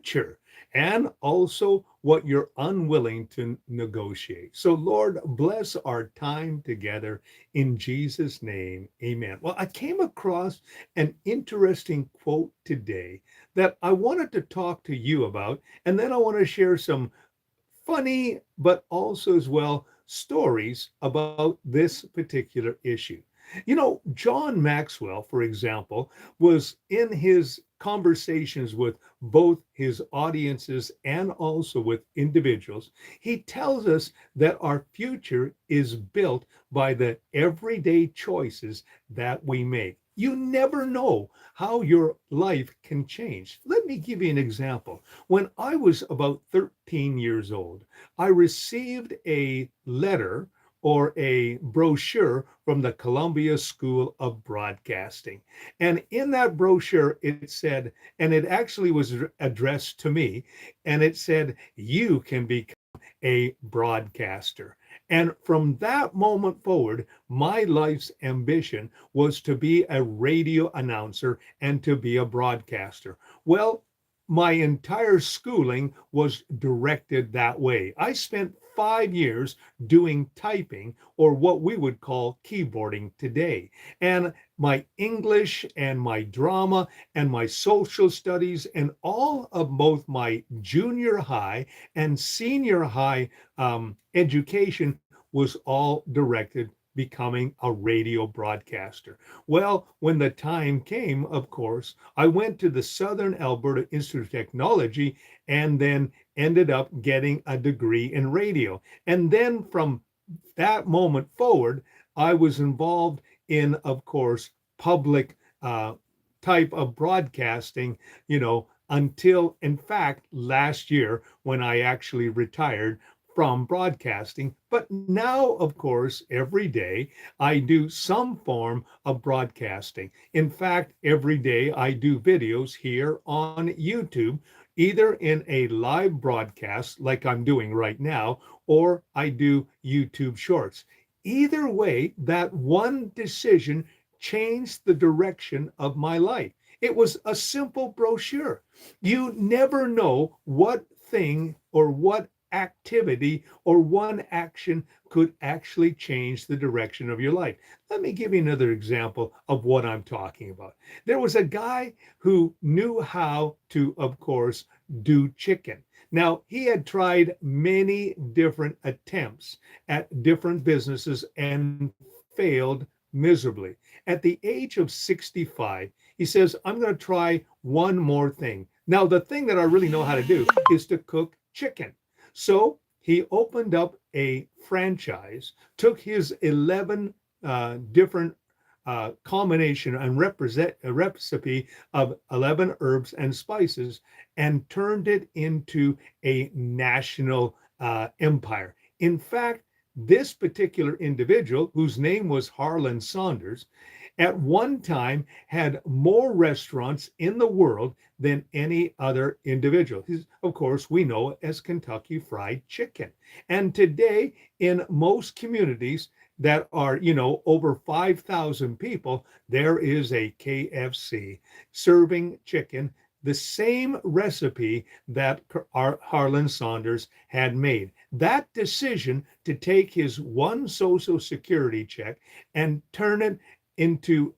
future and also what you're unwilling to negotiate. So, Lord, bless our time together in Jesus' name. Amen. Well, I came across an interesting quote today that I wanted to talk to you about, and then I want to share some funny, but also as well stories about this particular issue. You know, John Maxwell, for example, was in his conversations with both his audiences and also with individuals. He tells us that our future is built by the everyday choices that we make. You never know how your life can change. Let me give you an example. When I was about 13 years old, I received a letter or a brochure from the Columbia School of Broadcasting. And in that brochure, it said, and it actually was addressed to me, and it said, you can become a broadcaster. And from that moment forward, my life's ambition was to be a radio announcer and to be a broadcaster. Well, my entire schooling was directed that way. I spent 5 years doing typing or what we would call keyboarding today. And my English and my drama and my social studies and all of both my junior high and senior high education was all directed becoming a radio broadcaster. Well, when the time came, of course, I went to the Southern Alberta Institute of Technology and then ended up getting a degree in radio. And then from that moment forward, I was involved in, of course, public type of broadcasting, until, in fact, last year when I actually retired from broadcasting. But now, of course, every day I do some form of broadcasting. In fact, every day I do videos here on YouTube, either in a live broadcast like I'm doing right now, or I do YouTube shorts. Either way, that one decision changed the direction of my life. It was a simple brochure. You never know what thing or what activity or one action could actually change the direction of your life. Let me give you another example of what I'm talking about. There was a guy who knew how to, of course, do chicken. Now, he had tried many different attempts at different businesses and failed miserably. At the age of 65, he says, I'm going to try one more thing. Now, the thing that I really know how to do is to cook chicken. So he opened up a franchise, took his 11 different combination and represent a recipe of 11 herbs and spices and turned it into a national empire. In fact, this particular individual, whose name was Harlan Saunders, at one time had more restaurants in the world than any other individual. Of course, we know it as Kentucky Fried Chicken. And today, in most communities that are, over 5,000 people, there is a KFC serving chicken, the same recipe that Harlan Saunders had made. That decision to take his one Social Security check and turn it into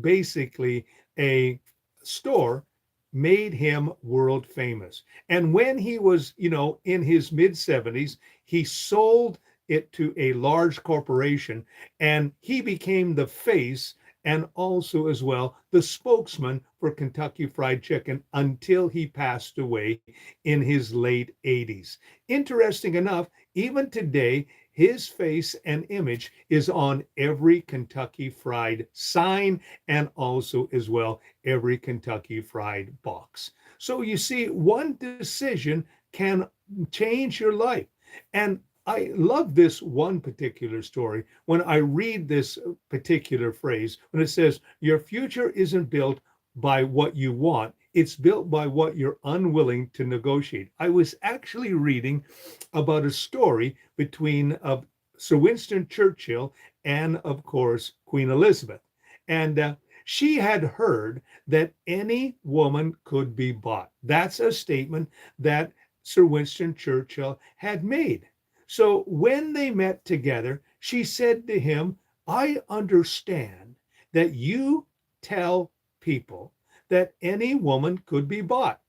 basically a store made him world famous. And when he was, in his mid 70s, he sold it to a large corporation and he became the face and also as well the spokesman for Kentucky Fried Chicken until he passed away in his late 80s. Interesting enough, even today, his face and image is on every Kentucky Fried sign and also as well every Kentucky Fried box. So you see, one decision can change your life. And I love this one particular story when I read this particular phrase, when it says, your future isn't built by what you want, it's built by what you're unwilling to negotiate. I was actually reading about a story between Sir Winston Churchill and, of course, Queen Elizabeth. And She had heard that any woman could be bought. That's a statement that Sir Winston Churchill had made. So when they met together, she said to him, I understand that you tell people that any woman could be bought.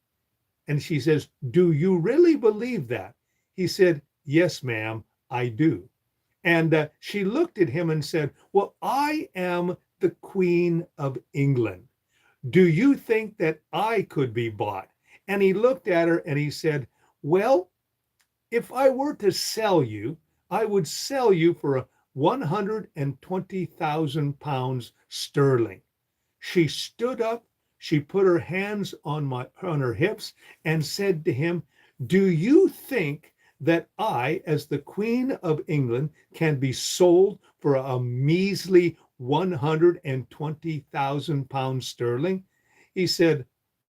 And she says, do you really believe that? He said, yes, ma'am, I do. And she looked at him and said, well, I am the Queen of England. Do you think that I could be bought? And he looked at her and he said, well, if I were to sell you, I would sell you for 120,000 pounds sterling. She stood up, she put her hands on her hips and said to him, do you think that I, as the Queen of England, can be sold for a measly 120,000 pounds sterling? He said,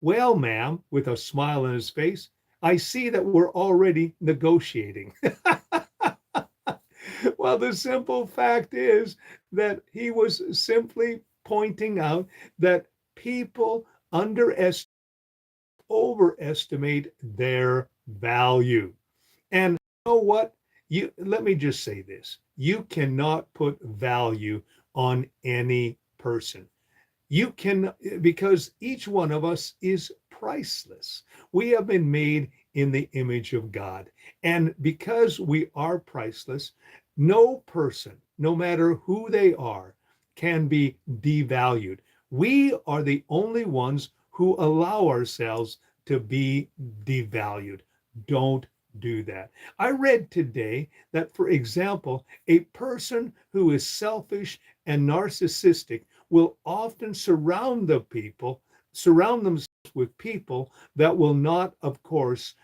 well, ma'am, with a smile on his face, I see that we're already negotiating. Well, the simple fact is that he was simply pointing out that people underestimate, overestimate their value. And you know what? You let me just say this. You cannot put value on any person. You can, because each one of us is priceless. We have been made in the image of God. And because we are priceless, no person, no matter who they are, can be devalued. We are the only ones who allow ourselves to be devalued. Don't do that. I read today that, for example, a person who is selfish and narcissistic will often surround themselves with people that will not, of course,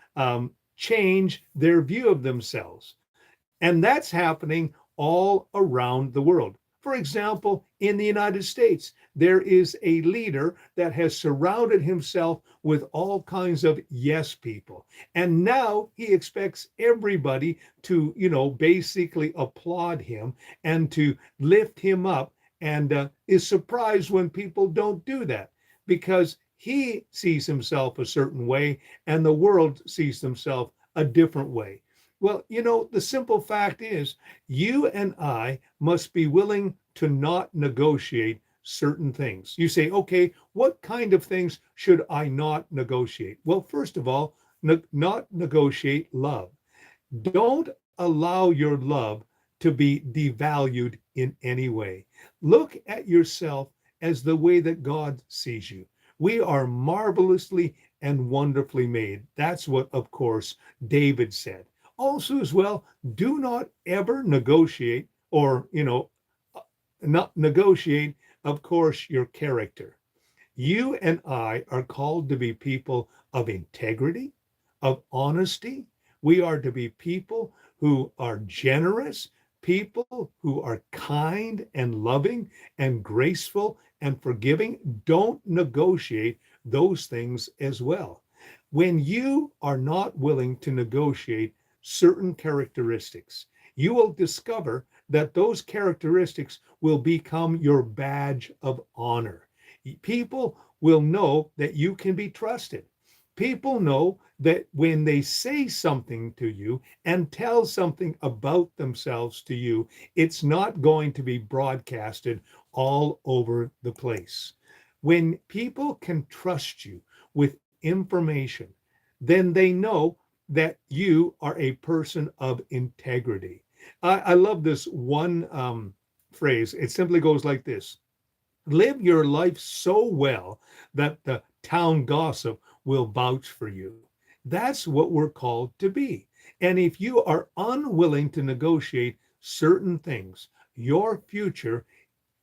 change their view of themselves. And that's happening all around the world. For example, in the United States, there is a leader that has surrounded himself with all kinds of yes people. And now he expects everybody to, basically applaud him and to lift him up, and is surprised when people don't do that because he sees himself a certain way and the world sees himself a different way. Well, the simple fact is you and I must be willing to not negotiate certain things. You say, okay, what kind of things should I not negotiate? Well, first of all, not negotiate love. Don't allow your love to be devalued in any way. Look at yourself as the way that God sees you. We are marvelously and wonderfully made. That's what, of course, David said. Also, as well, do not ever negotiate or, not negotiate, of course, your character. You and I are called to be people of integrity, of honesty. We are to be people who are generous, people who are kind and loving and graceful and forgiving. Don't negotiate those things as well. When you are not willing to negotiate certain characteristics, you will discover that those characteristics will become your badge of honor. People will know that you can be trusted. People know that when they say something to you and tell something about themselves to you, it's not going to be broadcasted all over the place. When people can trust you with information, then they know that you are a person of integrity. I love this one phrase. It simply goes like this: live your life so well that the town gossip will vouch for you. That's what we're called to be. And if you are unwilling to negotiate certain things, your future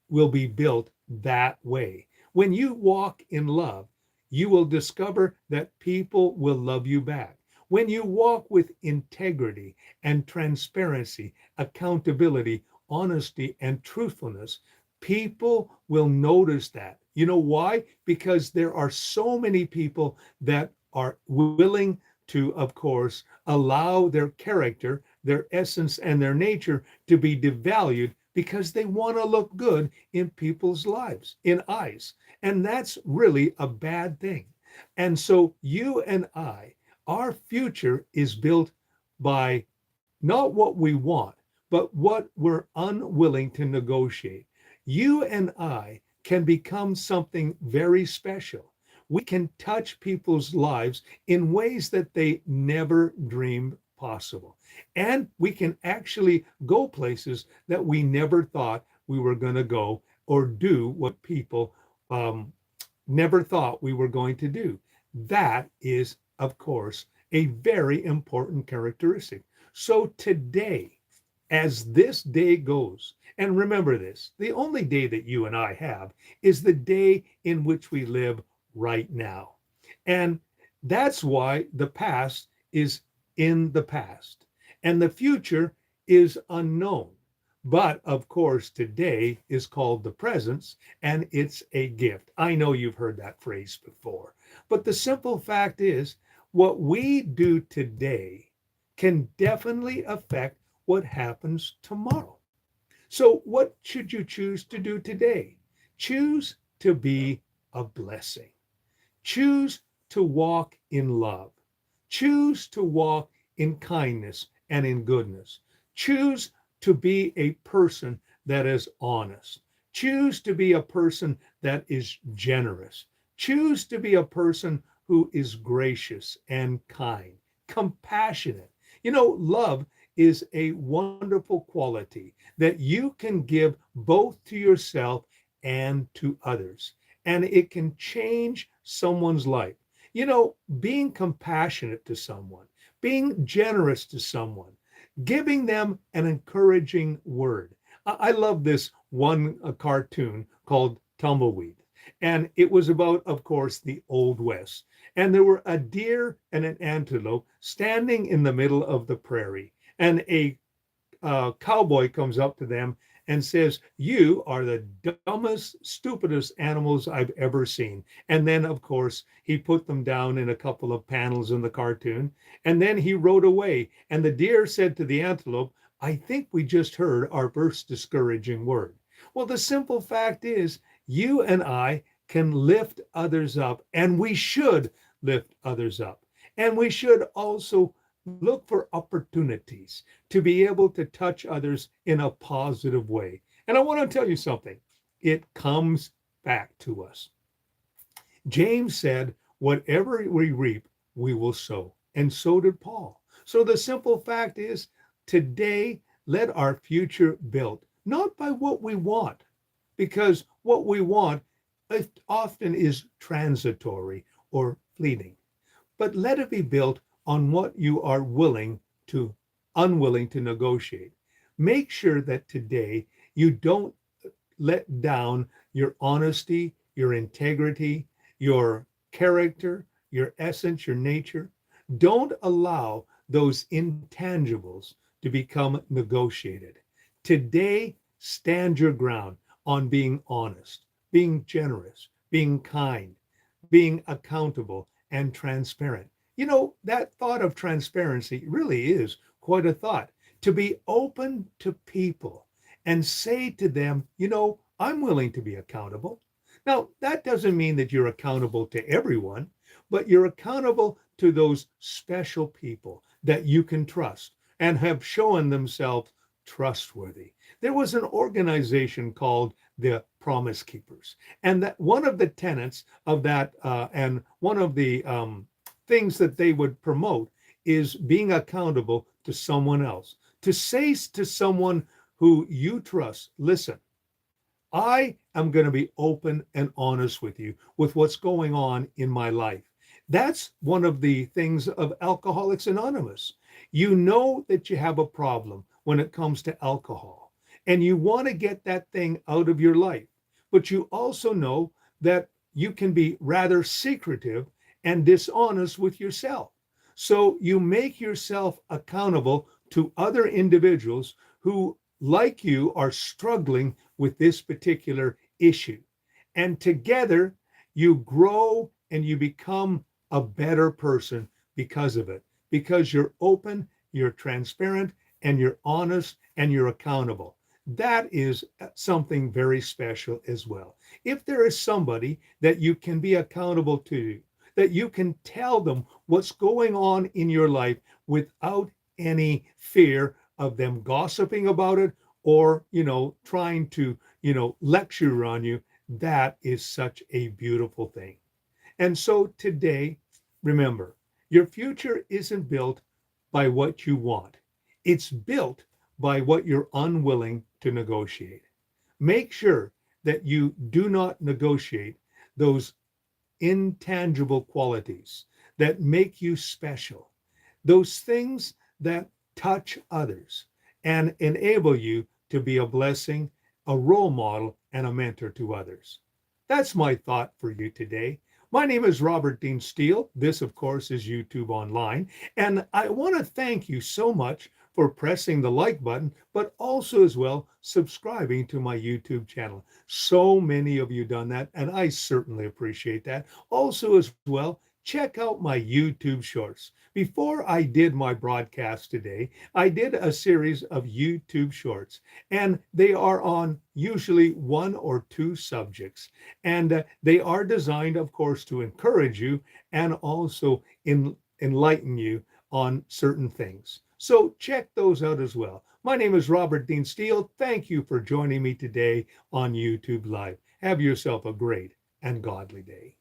will be built that way. When you walk in love, you will discover that people will love you back. When you walk with integrity and transparency, accountability, honesty, and truthfulness, people will notice that. You know why? Because there are so many people that are willing to, of course, allow their character, their essence, and their nature to be devalued because they want to look good in people's lives, in eyes. And that's really a bad thing. And so you and I, our future is built by not what we want, but what we're unwilling to negotiate. You and I can become something very special. We can touch people's lives in ways that they never dreamed possible. And we can actually go places that we never thought we were going to go, or do what people um, never thought we were going to do. That is, of course, a very important characteristic. So today, as this day goes, and remember this, the only day that you and I have is the day in which we live right now. And that's why the past is in the past and the future is unknown. But of course, today is called the presence and it's a gift. I know you've heard that phrase before, but the simple fact is what we do today can definitely affect what happens tomorrow. So, what should you choose to do today? Choose to be a blessing. Choose to walk in love. Choose to walk in kindness and in goodness. Choose to be a person that is honest. Choose to be a person that is generous. Choose to be a person who is gracious and kind, compassionate. Love is a wonderful quality that you can give both to yourself and to others. And it can change someone's life. Being compassionate to someone, being generous to someone, giving them an encouraging word. I love this one cartoon called Tumbleweed. And it was about, of course, the Old West. And there were a deer and an antelope standing in the middle of the prairie. And a cowboy comes up to them and says, "You are the dumbest, stupidest animals I've ever seen." And then, of course, he put them down in a couple of panels in the cartoon. And then he rode away. And the deer said to the antelope, "I think we just heard our first discouraging word." Well, the simple fact is, you and I can lift others up, and we should lift others up. And we should also look for opportunities to be able to touch others in a positive way. And I want to tell you something, it comes back to us. James said, "Whatever we reap, we will sow." And so did Paul. So the simple fact is, today, let our future built not by what we want, because what we want often is transitory or fleeting, but let it be built on what you are unwilling to negotiate. Make sure that today you don't let down your honesty, your integrity, your character, your essence, your nature. Don't allow those intangibles to become negotiated. Today, stand your ground on being honest, being generous, being kind, being accountable, and transparent. That thought of transparency really is quite a thought. To be open to people and say to them, "I'm willing to be accountable." Now, that doesn't mean that you're accountable to everyone, but you're accountable to those special people that you can trust and have shown themselves trustworthy. There was an organization called the Promise Keepers, and that one of the tenets of that, and one of the things that they would promote, is being accountable to someone else. To say to someone who you trust, "Listen, I am going to be open and honest with you with what's going on in my life." That's one of the things of Alcoholics Anonymous. You know that you have a problem when it comes to alcohol, and you want to get that thing out of your life. But you also know that you can be rather secretive and dishonest with yourself. So you make yourself accountable to other individuals who, like you, are struggling with this particular issue. And together you grow and you become a better person because of it, because you're open, you're transparent, and you're honest and you're accountable. that is something very special as well. If there is somebody that you can be accountable to, that you can tell them what's going on in your life without any fear of them gossiping about it or, trying to, lecture on you, that is such a beautiful thing. And so today, remember, your future isn't built by what you want, it's built by what you're unwilling to negotiate. Make sure that you do not negotiate those intangible qualities that make you special, those things that touch others and enable you to be a blessing, a role model, and a mentor to others. That's my thought for you today. My name is Robert Dean Steele. This, of course, is YouTube Online. And I want to thank you so much for pressing the like button, but also as well subscribing to my YouTube channel. So many of you done that, and I certainly appreciate that. Also as well, check out my YouTube shorts. Before I did my broadcast today, I did a series of YouTube shorts, and they are on usually one or two subjects. And they are designed, of course, to encourage you and also enlighten you on certain things. So check those out as well. My name is Robert Dean Steele. Thank you for joining me today on YouTube Live. Have yourself a great and godly day.